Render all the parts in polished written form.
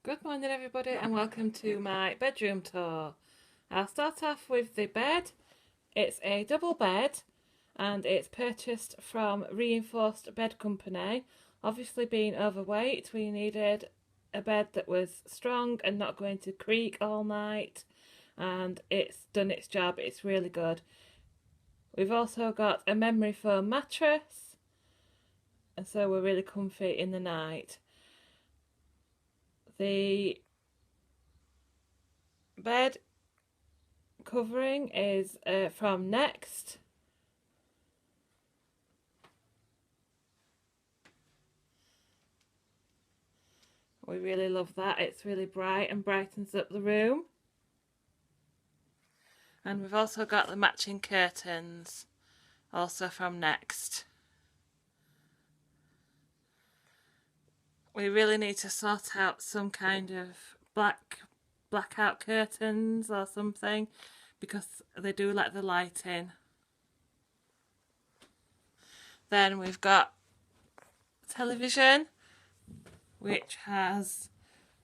Good morning everybody and welcome to my bedroom tour. I'll start off with the bed. It's a double bed and it's purchased from Reinforced Bed Company. Obviously being overweight, we needed a bed that was strong and not going to creak all night, and it's done its job. It's really good. We've also got a memory foam mattress, and so we're really comfy in the night. The bed covering is from Next. We really love that. It's really bright and brightens up the room. And we've also got the matching curtains, also from Next. We really need to sort out some kind of blackout curtains or something, because they do let the light in. Then we've got television, which has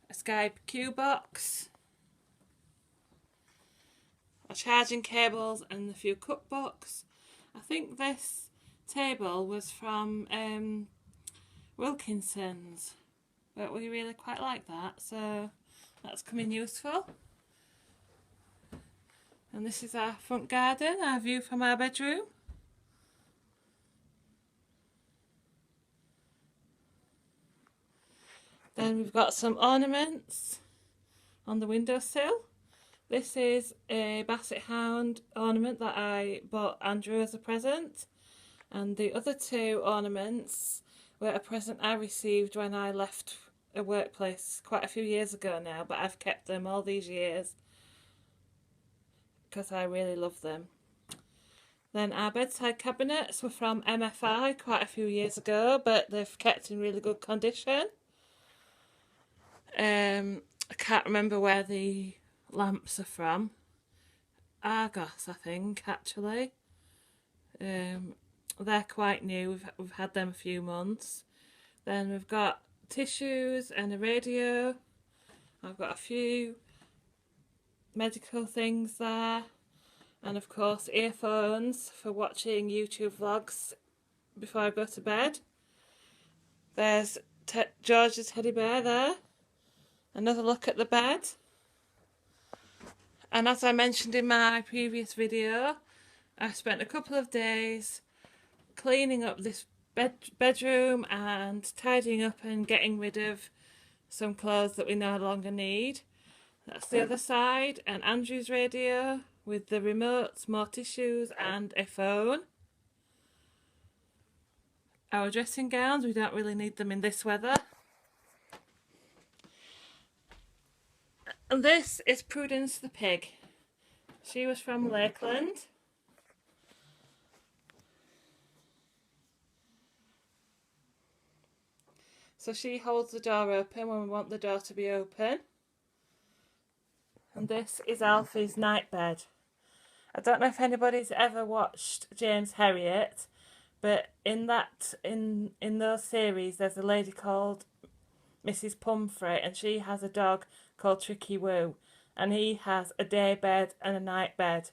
a Skype Q box, charging cables and a few cookbooks. I think this table was from Wilkinson's, but we really quite like that, so that's come in useful. And this is our front garden, our view from our bedroom. Then we've got some ornaments on the windowsill. This is a Basset Hound ornament that I bought Andrew as a present, and the other two ornaments were a present I received when I left a workplace quite a few years ago now, but I've kept them all these years because I really love them. Then our bedside cabinets were from MFI quite a few years ago, but they've kept in really good condition. I can't remember where the lamps are from. Argos, I think, actually. They're quite new. We've had them a few months. Then we've got tissues and a radio. I've got a few medical things there, and of course earphones for watching YouTube vlogs before I go to bed. There's George's teddy bear there. Another look at the bed. And as I mentioned in my previous video, I spent a couple of days cleaning up this bedroom and tidying up and getting rid of some clothes that we no longer need. That's the other side, and Andrew's radio with the remotes, more tissues and a phone. Our dressing gowns, we don't really need them in this weather. And this is Prudence the pig. She was from Lakeland. So she holds the door open when we want the door to be open. And this is Alfie's night bed. I don't know if anybody's ever watched James Herriot, but in those series there's a lady called Mrs. Pumphrey, and she has a dog called Tricky Woo, and he has a day bed and a night bed,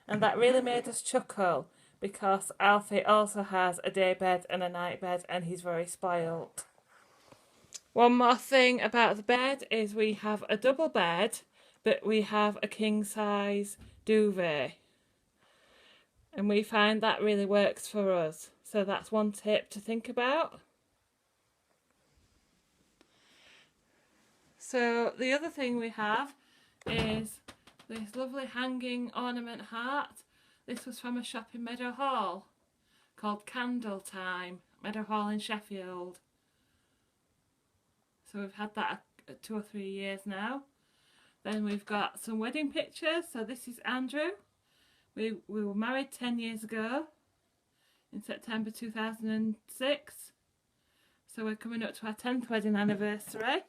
and that really made us chuckle because Alfie also has a day bed and a night bed, and he's very spoilt. One more thing about the bed is we have a double bed, but we have a king size duvet, and we find that really works for us, so that's one tip to think about. So the other thing we have is this lovely hanging ornament heart. This was from a shop in Meadow Hall called Candle Time, Meadow Hall in Sheffield. So we've had that 2 or 3 years now. Then we've got some wedding pictures. So this is Andrew. We were married 10 years ago in September 2006. So we're coming up to our 10th wedding anniversary.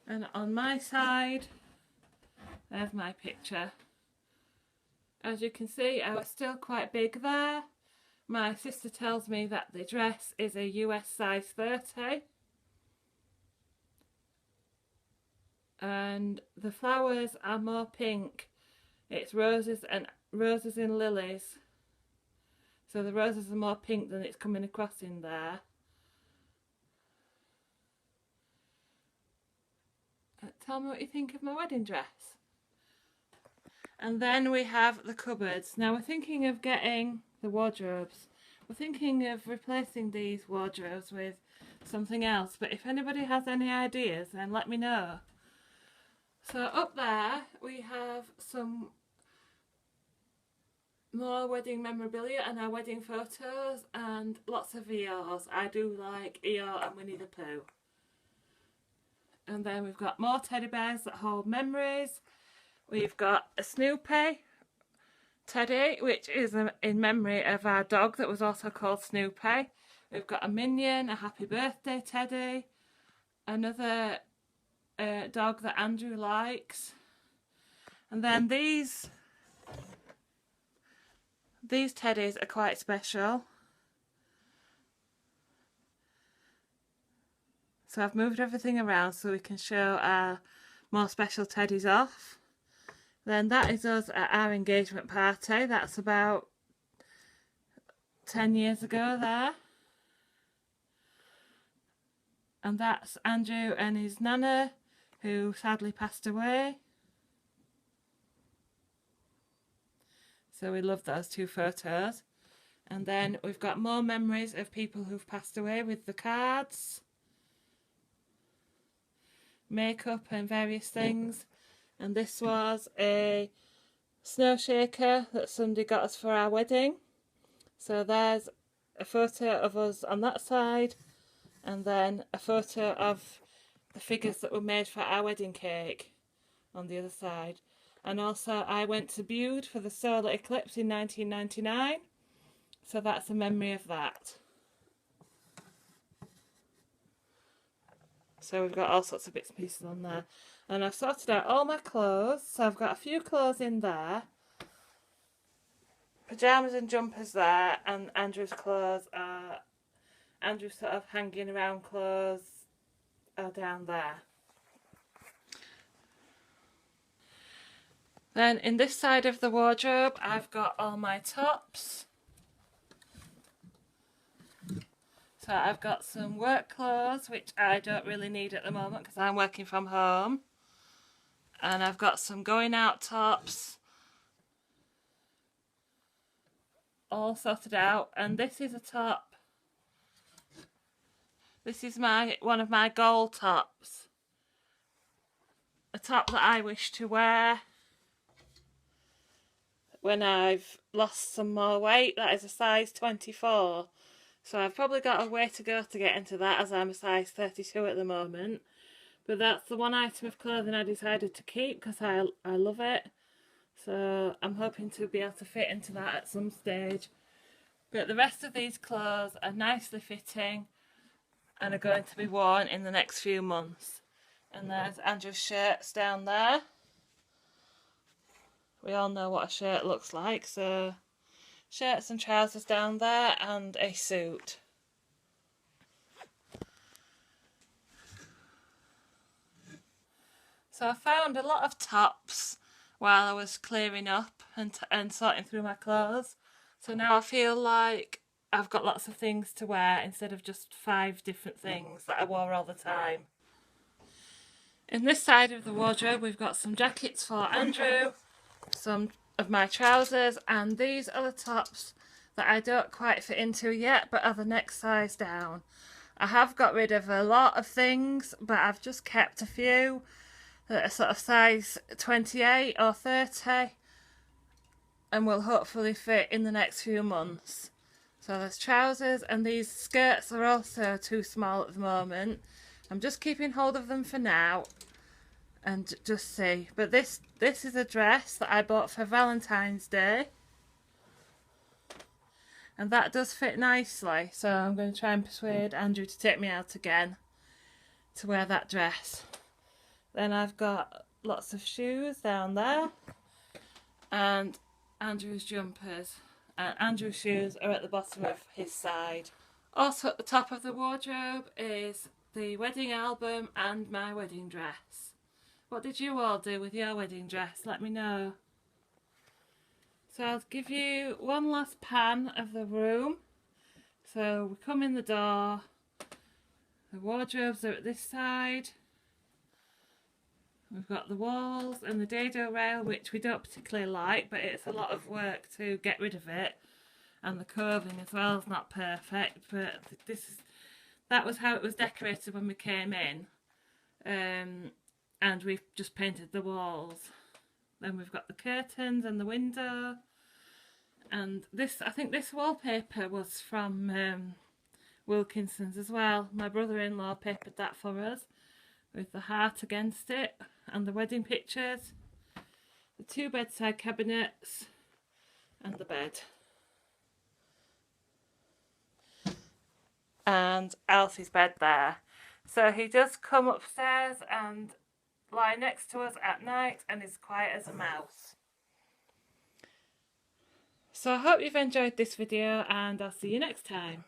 And on my side, there's my picture. As you can see, I was still quite big there, My sister tells me that the dress is a US size 30. And the flowers are more pink. It's roses and roses and lilies. So the roses are more pink than it's coming across in there. Tell me what you think of my wedding dress. And then we have the cupboards. Now we're thinking of getting the wardrobes. We're thinking of replacing these wardrobes with something else. But if anybody has any ideas, then let me know. So up there we have some more wedding memorabilia and our wedding photos and lots of Eeyores. I do like Eeyore and Winnie the Pooh. And then we've got more teddy bears that hold memories. We've got a Snoopy teddy, which is in memory of our dog that was also called Snoopy. We've got a Minion, a happy birthday teddy, another dog that Andrew likes. And then these teddies are quite special. So I've moved everything around so we can show our more special teddies off. Then that is us at our engagement party. That's about 10 years ago there. And that's Andrew and his nana, who sadly passed away. So we love those two photos. And then we've got more memories of people who've passed away with the cards, makeup and various things. And this was a snow shaker that somebody got us for our wedding. So there's a photo of us on that side, and then a photo of the figures that were made for our wedding cake on the other side. And also I went to Bude for the solar eclipse in 1999, so that's a memory of that. So we've got all sorts of bits and pieces on there. And I've sorted out all my clothes, so I've got a few clothes in there. Pyjamas and jumpers there, and Andrew's clothes are, Andrew's sort of hanging around clothes are down there. Then in this side of the wardrobe I've got all my tops. So I've got some work clothes which I don't really need at the moment because I'm working from home. And I've got some going out tops all sorted out, and this is a top. This is one of my gold tops. A top that I wish to wear when I've lost some more weight. That is a size 24. So I've probably got a way to go to get into that, as I'm a size 32 at the moment. But that's the one item of clothing I decided to keep because I love it. So I'm hoping to be able to fit into that at some stage. But the rest of these clothes are nicely fitting and are going to be worn in the next few months. And there's Andrew's shirts down there. We all know what a shirt looks like, so shirts and trousers down there and a suit. So I found a lot of tops while I was clearing up and sorting through my clothes. So now I feel like I've got lots of things to wear instead of just 5 different things that I wore all the time. In this side of the wardrobe we've got some jackets for Andrew, some of my trousers, and these are the tops that I don't quite fit into yet but are the next size down. I have got rid of a lot of things, but I've just kept a few that are sort of size 28 or 30 and will hopefully fit in the next few months. So there's trousers, and these skirts are also too small at the moment. I'm just keeping hold of them for now and just see. But this is a dress that I bought for Valentine's Day, and that does fit nicely, so I'm going to try and persuade Andrew to take me out again to wear that dress. Then I've got lots of shoes down there and Andrew's jumpers and Andrew's shoes are at the bottom of his side. Also at the top of the wardrobe is the wedding album and my wedding dress. What did you all do with your wedding dress? Let me know. So I'll give you one last pan of the room. So we come in the door, the wardrobes are at this side. We've got the walls and the dado rail, which we don't particularly like, but it's a lot of work to get rid of it. And the coving as well is not perfect, but that was how it was decorated when we came in. And we've just painted the walls. Then we've got the curtains and the window. And this, I think this wallpaper was from Wilkinson's as well. My brother-in-law papered that for us with the heart against it and the wedding pictures, the 2 bedside cabinets and the bed. And Alfie's bed there. So he does come upstairs and lie next to us at night and is quiet as a mouse. So I hope you've enjoyed this video and I'll see you next time.